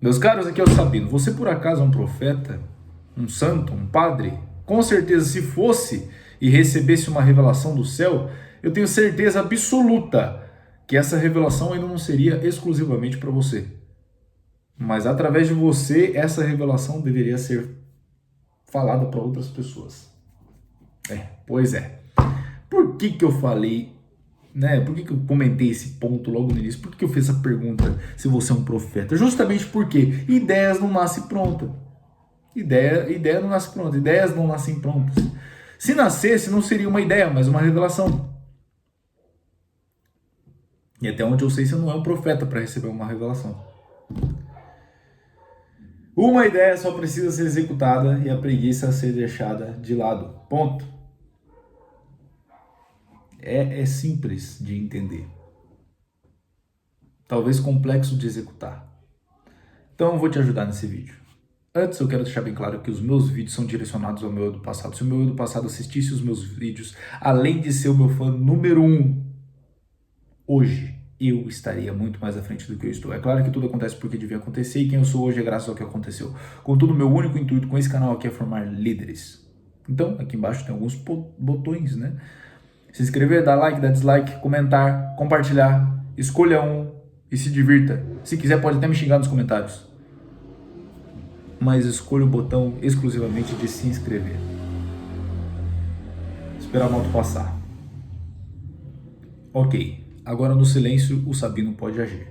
Meus caros, aqui é o Sabino. Você por acaso é um profeta? Um santo? Um padre? Com certeza, se fosse e recebesse uma revelação do céu, eu tenho certeza absoluta que essa revelação ainda não seria exclusivamente para você. Mas através de você, essa revelação deveria ser falada para outras pessoas. Pois é. Por que eu falei, né? Por que eu comentei esse ponto logo no início? Por que eu fiz essa pergunta se você é um profeta? Justamente porque ideias não nascem prontas. Ideia não nasce pronta. Ideias não nascem prontas. Se nascesse, não seria uma ideia, mas uma revelação. E até onde eu sei, você não é um profeta para receber uma revelação. Uma ideia só precisa ser executada e a preguiça ser deixada de lado. Ponto. É simples de entender. Talvez complexo de executar. Então eu vou te ajudar nesse vídeo. Antes eu quero deixar bem claro que os meus vídeos são direcionados ao meu eu do passado. Se o meu eu do passado assistisse os meus vídeos, além de ser o meu fã número 1, hoje eu estaria muito mais à frente do que eu estou. É claro que tudo acontece porque devia acontecer e quem eu sou hoje é graças ao que aconteceu. Contudo, meu único intuito com esse canal aqui é formar líderes. Então, aqui embaixo tem alguns botões, né? Se inscrever, dar like, dar dislike, comentar, compartilhar, escolha um e se divirta. Se quiser pode até me xingar nos comentários. Mas escolha o botão exclusivamente de se inscrever. Esperar a moto passar. Ok, agora no silêncio o Sabino pode agir.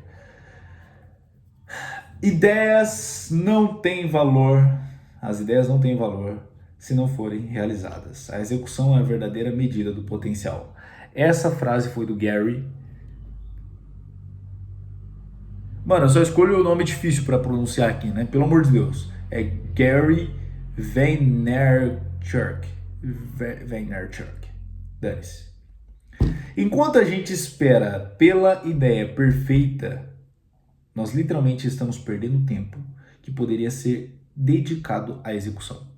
Ideias não têm valor, as ideias não têm valor se não forem realizadas. A execução é a verdadeira medida do potencial. Essa frase foi do Gary. Mano, eu só escolho o nome difícil para pronunciar aqui, né? Pelo amor de Deus. É Gary Vaynerchuk. Vaynerchuk. Dane-se. Enquanto a gente espera pela ideia perfeita, nós literalmente estamos perdendo tempo que poderia ser dedicado à execução.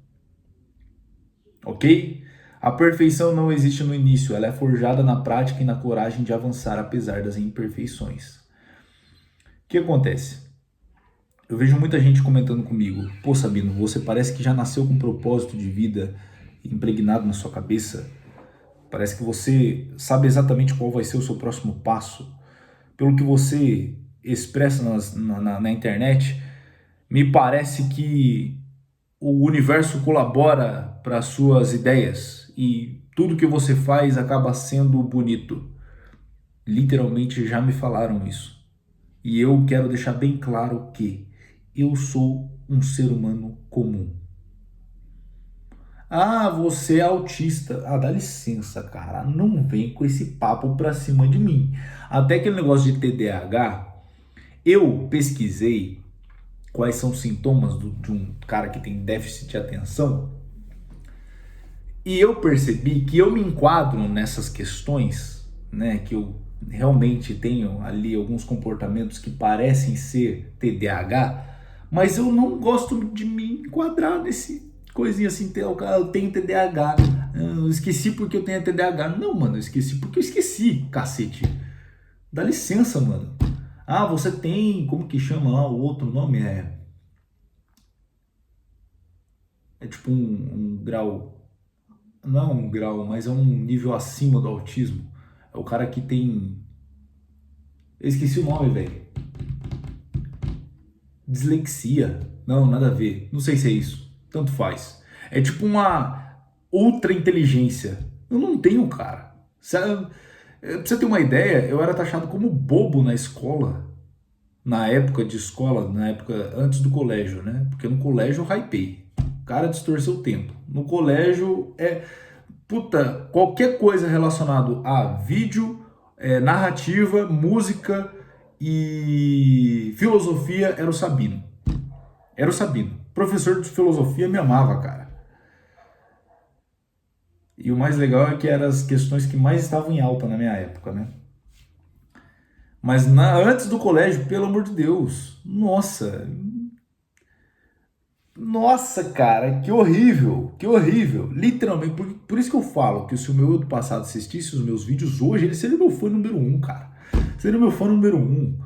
Ok? A perfeição não existe no início, ela é forjada na prática e na coragem de avançar apesar das imperfeições. O que acontece? Eu vejo muita gente comentando comigo: pô, Sabino, você parece que já nasceu com um propósito de vida impregnado na sua cabeça. Parece que você sabe exatamente qual vai ser o seu próximo passo. Pelo que você expressa na internet, me parece que o universo colabora para suas ideias e tudo que você faz acaba sendo bonito. Literalmente já me falaram isso. E eu quero deixar bem claro que eu sou um ser humano comum. Ah, você é autista. Ah, dá licença, cara. Não vem com esse papo pra cima de mim. Até aquele negócio de TDAH, eu pesquisei quais são os sintomas de um cara que tem déficit de atenção e eu percebi que eu me enquadro nessas questões, né? Que eu realmente tenho ali alguns comportamentos que parecem ser TDAH, mas eu não gosto de me enquadrar nesse coisinha assim, eu tenho TDAH, eu esqueci porque eu tenho TDAH. Não, mano, eu esqueci porque eu esqueci, cacete. Dá licença, mano. Ah, você tem, como que chama lá, o outro nome é tipo um grau, não é um grau, mas é um nível acima do autismo. É o cara que tem, eu esqueci o nome, velho. Dislexia. Não, nada a ver. Não sei se é isso. Tanto faz. É tipo uma ultra inteligência. Eu não tenho, cara. Pra você ter uma ideia, eu era taxado como bobo na escola. Na época de escola, na época antes do colégio, né? Porque no colégio eu hypei. O cara distorceu o tempo. No colégio puta, qualquer coisa relacionado a vídeo, narrativa, música e filosofia era o Sabino. Era o Sabino. Professor de filosofia me amava, cara. E o mais legal é que eram as questões que mais estavam em alta na minha época, né? Mas antes do colégio, pelo amor de Deus, nossa, cara, que horrível, que horrível. Literalmente, por isso que eu falo que se o meu eu do passado assistisse os meus vídeos hoje, ele seria meu fã número 1, cara. Seria meu fã número 1.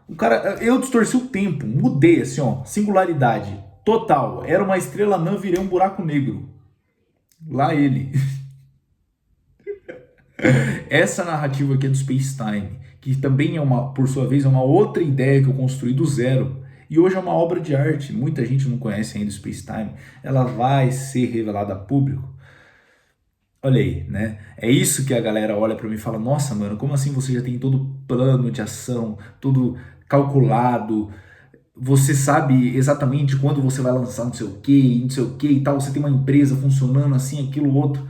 O cara, eu distorci o tempo, mudei assim, ó, singularidade total. Era uma estrela anã, virei um buraco negro. Lá ele. Essa narrativa aqui é do Space Time, que também é uma, por sua vez, é uma outra ideia que eu construí do zero. E hoje é uma obra de arte. Muita gente não conhece ainda o Space Time. Ela vai ser revelada a público. Olha aí, né? É isso que a galera olha pra mim e fala: Nossa, mano, como assim você já tem todo plano de ação, tudo calculado? Você sabe exatamente quando você vai lançar não sei o que, não sei o que e tal. Você tem uma empresa funcionando assim, aquilo, outro.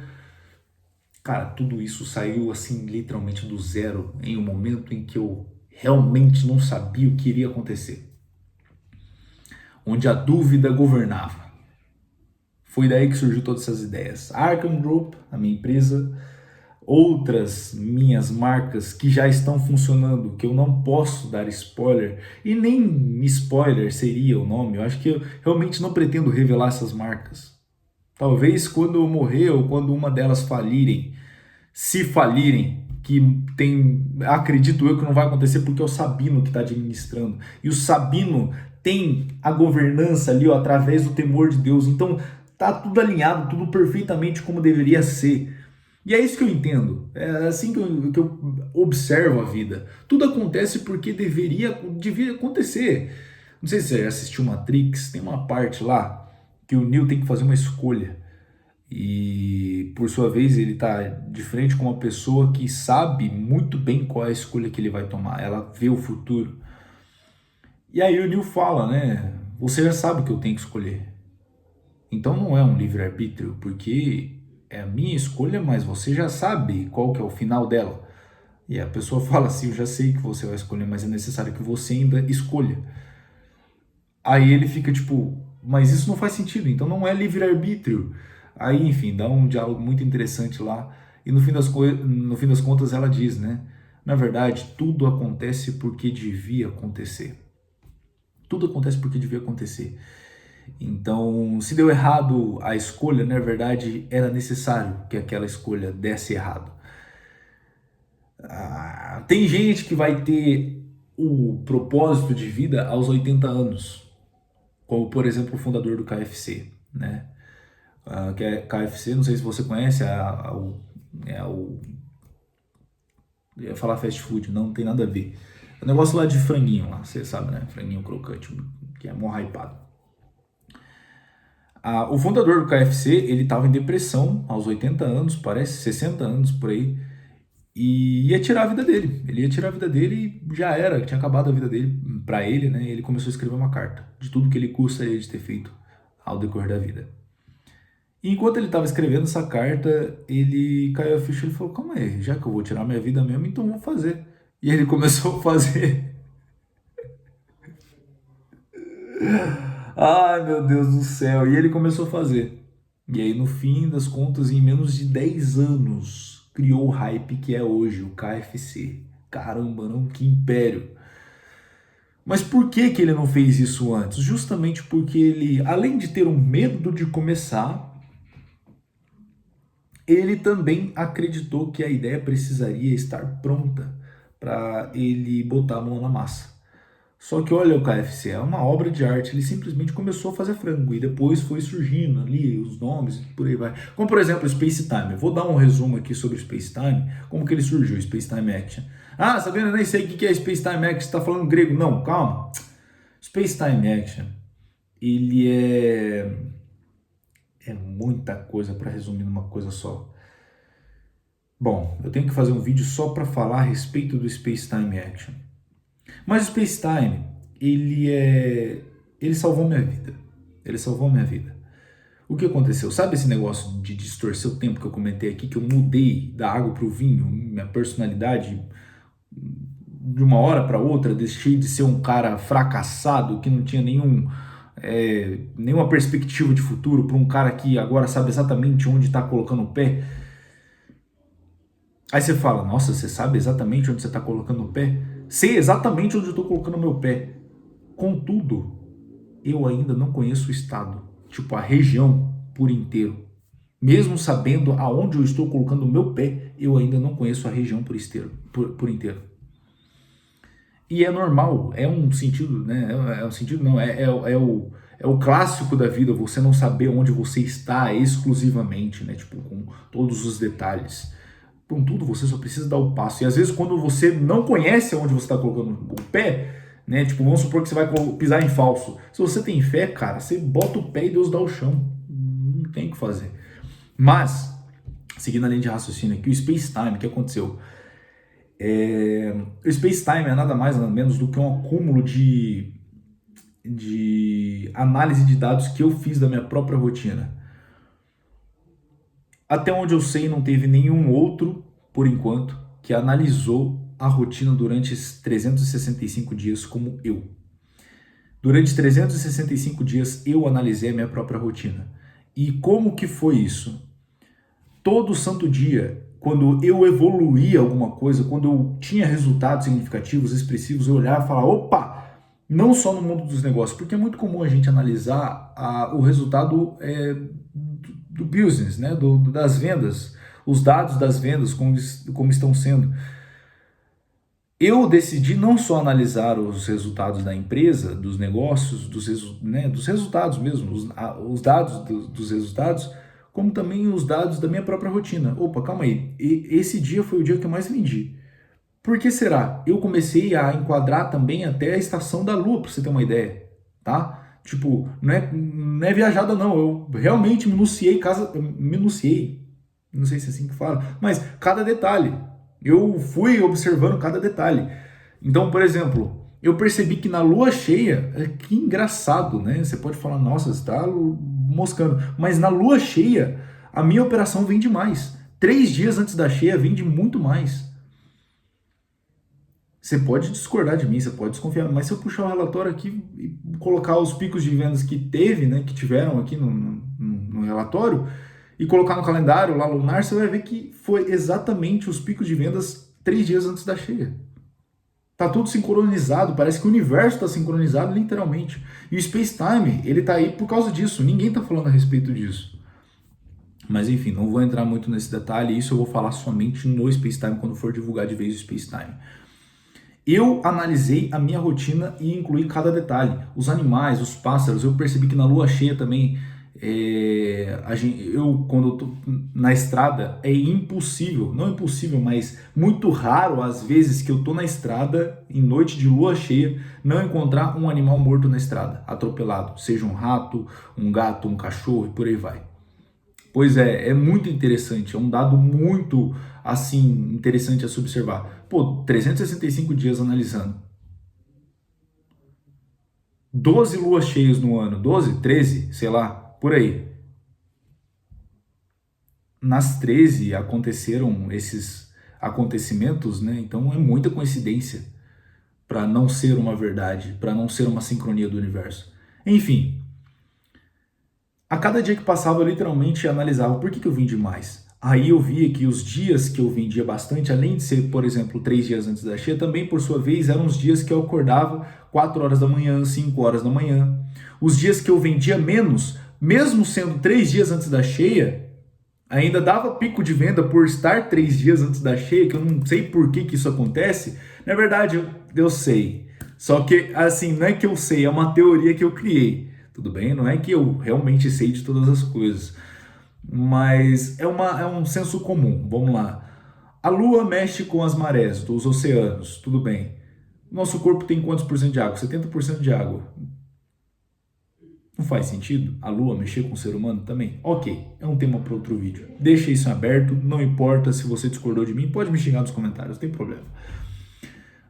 Cara, tudo isso saiu assim, literalmente do zero, em um momento em que eu realmente não sabia o que iria acontecer. Onde a dúvida governava. Foi daí que surgiu todas essas ideias. Arkham Group, a minha empresa, outras minhas marcas que já estão funcionando, que eu não posso dar spoiler, e nem spoiler seria o nome, eu acho que eu realmente não pretendo revelar essas marcas. Talvez quando eu morrer ou quando uma delas falirem, se falirem, que tem, acredito eu que não vai acontecer porque é o Sabino que está administrando. E o Sabino tem a governança ali, ó, através do temor de Deus. Então tá tudo alinhado, tudo perfeitamente como deveria ser. E é isso que eu entendo. É assim que eu observo a vida. Tudo acontece porque devia acontecer. Não sei se você já assistiu Matrix, tem uma parte lá que o Neo tem que fazer uma escolha. E por sua vez ele está de frente com uma pessoa que sabe muito bem qual é a escolha que ele vai tomar. Ela vê o futuro. E aí o Neo fala, né? Você já sabe o que eu tenho que escolher. Então não é um livre-arbítrio, porque é a minha escolha, mas você já sabe qual que é o final dela. E a pessoa fala assim, eu já sei que você vai escolher, mas é necessário que você ainda escolha. Aí ele fica tipo, mas isso não faz sentido, então não é livre-arbítrio. Aí, enfim, dá um diálogo muito interessante lá. E no fim das contas ela diz, né? Na verdade, tudo acontece porque devia acontecer. Tudo acontece porque devia acontecer. Então, se deu errado a escolha, na verdade, era necessário que aquela escolha desse errado. Tem gente que vai ter o propósito de vida aos 80 anos, como por exemplo o fundador do KFC, né? Que é KFC, não sei se você conhece, eu ia falar fast food, não tem nada a ver. É o negócio lá de franguinho lá, você sabe, né? Franguinho crocante, que é mó hypado. O fundador do KFC, ele estava em depressão aos 80 anos, parece, 60 anos por aí, e ia tirar a vida dele. Ele ia tirar a vida dele e já era, tinha acabado a vida dele para ele, né? Ele começou a escrever uma carta de tudo que ele gostaria de ter feito ao decorrer da vida. E enquanto ele estava escrevendo essa carta, ele caiu a ficha e falou: Calma aí, já que eu vou tirar minha vida mesmo, então vou fazer. E ele começou a fazer. Ai meu Deus do céu! E ele começou a fazer. E aí, no fim das contas, em menos de 10 anos, criou o hype que é hoje, o KFC. Caramba, não, que império! Mas por que que ele não fez isso antes? Justamente porque ele, além de ter um medo de começar, ele também acreditou que a ideia precisaria estar pronta para ele botar a mão na massa. Só que olha, o KFC é uma obra de arte, ele simplesmente começou a fazer frango e depois foi surgindo ali os nomes e por aí vai. Como por exemplo o Space Time. Eu vou dar um resumo aqui sobre o Space Time, como que ele surgiu, o Space Time Action. Ah, sabendo, eu nem sei o que é Space Time Action, você está falando grego. Não, calma. Space Time Action, ele é muita coisa para resumir numa coisa só. Bom, eu tenho que fazer um vídeo só para falar a respeito do Space Time Action. Mas o Space Time, ele salvou minha vida. Ele salvou minha vida. O que aconteceu? Sabe esse negócio de distorcer o tempo que eu comentei aqui, que eu mudei da água para o vinho, minha personalidade de uma hora para outra, deixei de ser um cara fracassado que não tinha nenhuma perspectiva de futuro para um cara que agora sabe exatamente onde está colocando o pé. Aí você fala, nossa, você sabe exatamente onde você está colocando o pé? Sei exatamente onde eu estou colocando o meu pé. Contudo, eu ainda não conheço o estado, tipo a região por inteiro. Mesmo sabendo aonde eu estou colocando o meu pé, eu ainda não conheço a região por inteiro. E é normal, é um sentido, né? É um sentido, não, é o clássico da vida, você não saber onde você está exclusivamente, né? Tipo, com todos os detalhes. Contudo, você só precisa dar o passo. E às vezes, quando você não conhece onde você está colocando o pé, né? Tipo, vamos supor que você vai pisar em falso. Se você tem fé, cara, você bota o pé e Deus dá o chão. Não tem o que fazer. Mas, seguindo a linha de raciocínio aqui, o Space Time, o que aconteceu? O Space Time é nada mais nada menos do que um acúmulo de análise de dados que eu fiz da minha própria rotina. Até onde eu sei, não teve nenhum outro, por enquanto, que analisou a rotina durante esses 365 dias como eu. Durante 365 dias eu analisei a minha própria rotina. E como que foi isso? Todo santo dia, quando eu evoluía alguma coisa, quando eu tinha resultados significativos, expressivos, eu olhava e falava, opa, não só no mundo dos negócios, porque é muito comum a gente analisar o resultado do business, né, das vendas, os dados das vendas, como estão sendo. Eu decidi não só analisar os resultados da empresa, dos negócios, dos resultados mesmo, os dados dos resultados, como também os dados da minha própria rotina. Opa, calma aí, esse dia foi o dia que eu mais vendi. Por que será? Eu comecei a enquadrar também até a estação da Lua, para você ter uma ideia, tá? Tipo, não é viajada não, eu realmente minuciei, não sei se é assim que fala, mas cada detalhe. Eu fui observando cada detalhe. Então, por exemplo, eu percebi que na lua cheia, que engraçado, né? Você pode falar, nossa, você está moscando. Mas na lua cheia, a minha operação vende mais. 3 dias antes da cheia, vende muito mais. Você pode discordar de mim, você pode desconfiar, mas se eu puxar o relatório aqui e colocar os picos de vendas que teve, né, que tiveram aqui no relatório, e colocar no calendário lá lunar, você vai ver que foi exatamente os picos de vendas 3 dias antes da cheia. Tá tudo sincronizado, parece que o universo está sincronizado literalmente. E o Space Time, ele tá aí por causa disso, ninguém tá falando a respeito disso. Mas enfim, não vou entrar muito nesse detalhe, isso eu vou falar somente no Space Time, quando for divulgar de vez o Space Time. Eu analisei a minha rotina e incluí cada detalhe. Os animais, os pássaros, eu percebi que na lua cheia também, quando eu tô na estrada, é impossível, não impossível, mas muito raro às vezes que eu tô na estrada, em noite de lua cheia, não encontrar um animal morto na estrada, atropelado, seja um rato, um gato, um cachorro e por aí vai. Pois é muito interessante, é um dado muito, assim, interessante a se observar. Pô, 365 dias analisando. 12 luas cheias no ano, 12, 13, sei lá, por aí. Nas 13 aconteceram esses acontecimentos, né? Então é muita coincidência para não ser uma verdade, para não ser uma sincronia do universo. Enfim, a cada dia que passava, eu literalmente analisava por que eu vendi mais. Aí eu via que os dias que eu vendia bastante, além de ser, por exemplo, 3 dias antes da cheia, também, por sua vez, eram os dias que eu acordava 4 horas da manhã, 5 horas da manhã. Os dias que eu vendia menos, mesmo sendo 3 dias antes da cheia, ainda dava pico de venda por estar 3 dias antes da cheia, que eu não sei por que isso acontece. Na verdade, eu sei. Só que, assim, não é que eu sei, é uma teoria que eu criei. Tudo bem? Não é que eu realmente sei de todas as coisas. Mas é um senso comum. Vamos lá. A Lua mexe com as marés dos oceanos. Tudo bem. Nosso corpo tem quantos por cento de água? 70% de água. Não faz sentido a Lua mexer com o ser humano também? Ok, é um tema para outro vídeo. Deixa isso aberto, não importa se você discordou de mim, pode me xingar nos comentários, não tem problema.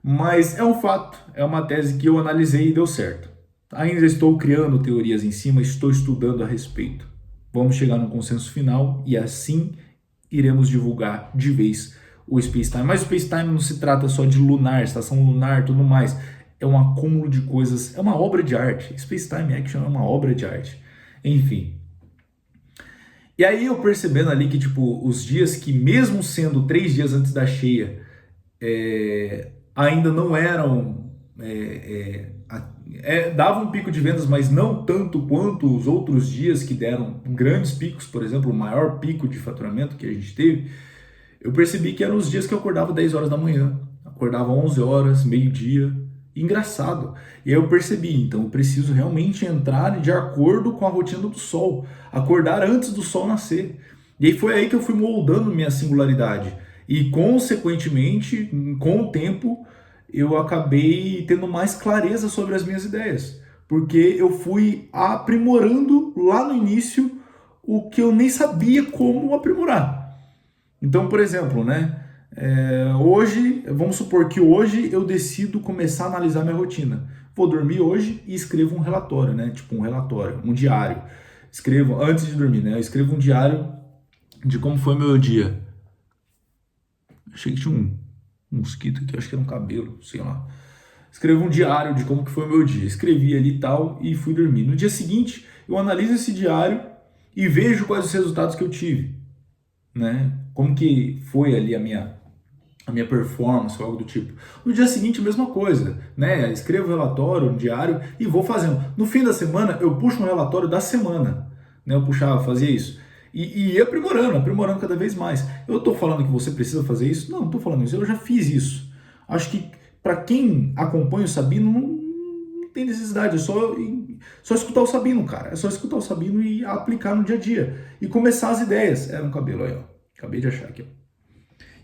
Mas é um fato, é uma tese que eu analisei e deu certo. Ainda estou criando teorias em cima, estou estudando a respeito. Vamos chegar no consenso final e assim iremos divulgar de vez o Space Time. Mas o Space Time não se trata só de lunar, estação lunar, tudo mais. É um acúmulo de coisas, é uma obra de arte. Space Time Action é uma obra de arte. Enfim. E aí eu percebendo ali que, tipo, os dias que, mesmo sendo 3 dias antes da cheia, ainda não eram... davam um pico de vendas, mas não tanto quanto os outros dias que deram grandes picos, por exemplo, o maior pico de faturamento que a gente teve, eu percebi que eram os dias que eu acordava 10 horas da manhã, acordava 11 horas, meio-dia, Engraçado. E aí eu percebi, então eu preciso realmente entrar de acordo com a rotina do sol, acordar antes do sol nascer. E aí foi aí que eu fui moldando minha singularidade. E consequentemente, com o tempo, eu acabei tendo mais clareza sobre as minhas ideias, porque eu fui aprimorando lá no início o que eu nem sabia como aprimorar. Então, por exemplo, né? Hoje, vamos supor que hoje eu decido começar a analisar minha rotina. Vou dormir hoje e escrevo um relatório, né? Tipo um relatório, um diário. Escrevo antes de dormir, né? Eu escrevo um diário de como foi meu dia. Achei que tinha um mosquito aqui, acho que era um cabelo, sei lá. Escrevo um diário de como que foi o meu dia. Escrevi ali e tal e fui dormir. No dia seguinte, eu analiso esse diário e vejo quais os resultados que eu tive, né? Como que foi ali a minha performance ou algo do tipo. No dia seguinte, a mesma coisa, né? Escrevo o relatório, um diário e vou fazendo. No fim da semana, eu puxo um relatório da semana, né? Eu puxava, fazia isso. E ia aprimorando cada vez mais. Eu tô falando que você precisa fazer isso? Não, não tô falando isso. Eu já fiz isso. Acho que para quem acompanha o Sabino, não tem necessidade. É só escutar o Sabino, cara. É só escutar o Sabino e aplicar no dia a dia. E começar as ideias. Era um cabelo aí, ó. Acabei de achar aqui, ó.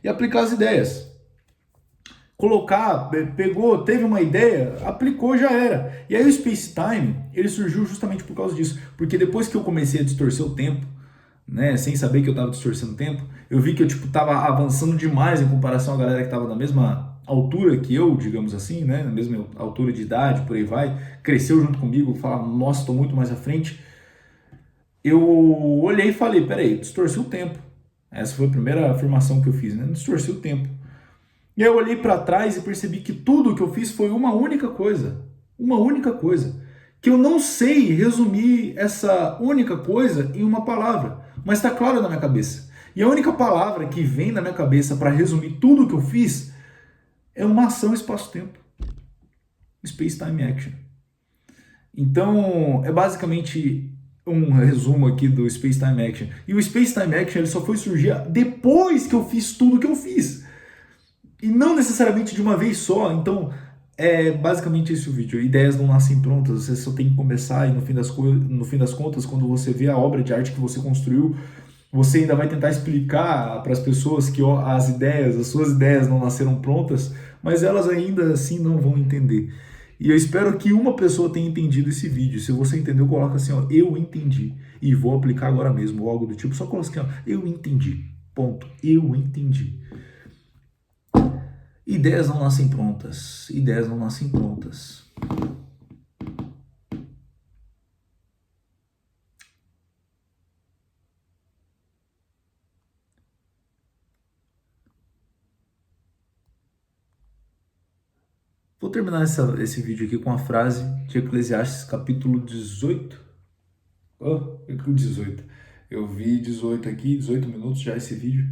E aplicar as ideias. Colocar, pegou, teve uma ideia, aplicou, já era. E aí o Space Time, ele surgiu justamente por causa disso. Porque depois que eu comecei a distorcer o tempo, né, sem saber que eu estava distorcendo o tempo, eu vi que eu tipo tava avançando demais em comparação à galera que estava na mesma altura que eu, digamos assim, né, na mesma altura de idade, por aí vai, cresceu junto comigo, fala, nossa, estou muito mais à frente. Eu olhei e falei, peraí, distorci o tempo. Essa foi a primeira afirmação que eu fiz, né? Distorci o tempo. E aí eu olhei para trás e percebi que tudo que eu fiz foi uma única coisa. Uma única coisa. Que eu não sei resumir essa única coisa em uma palavra, mas está claro na minha cabeça. E a única palavra que vem na minha cabeça para resumir tudo que eu fiz é uma ação espaço-tempo. Space Time Action. Então, é basicamente um resumo aqui do Space Time Action. E o Space Time Action ele só foi surgir depois que eu fiz tudo que eu fiz. E não necessariamente de uma vez só. Então, é basicamente esse o vídeo. Ideias não nascem prontas, você só tem que começar e no fim das contas, quando você vê a obra de arte que você construiu, você ainda vai tentar explicar para as pessoas que as suas ideias não nasceram prontas, mas elas ainda assim não vão entender. E eu espero que uma pessoa tenha entendido esse vídeo. Se você entendeu, coloca assim, ó, eu entendi. E vou aplicar agora mesmo, ou algo do tipo. Só coloca assim, ó, eu entendi. Ponto. Eu entendi. Ideias não nascem prontas. Ideias não nascem prontas. Vou terminar esse vídeo aqui com a frase de Eclesiastes capítulo 18. Capítulo 18. Eu vi 18 aqui, 18 minutos já esse vídeo.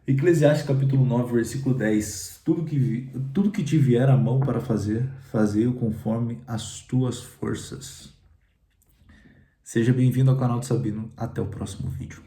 Eclesiastes capítulo 9, versículo 10. Tudo que te vier à mão para fazer, fazei-o conforme as tuas forças. Seja bem-vindo ao canal do Sabino. Até o próximo vídeo.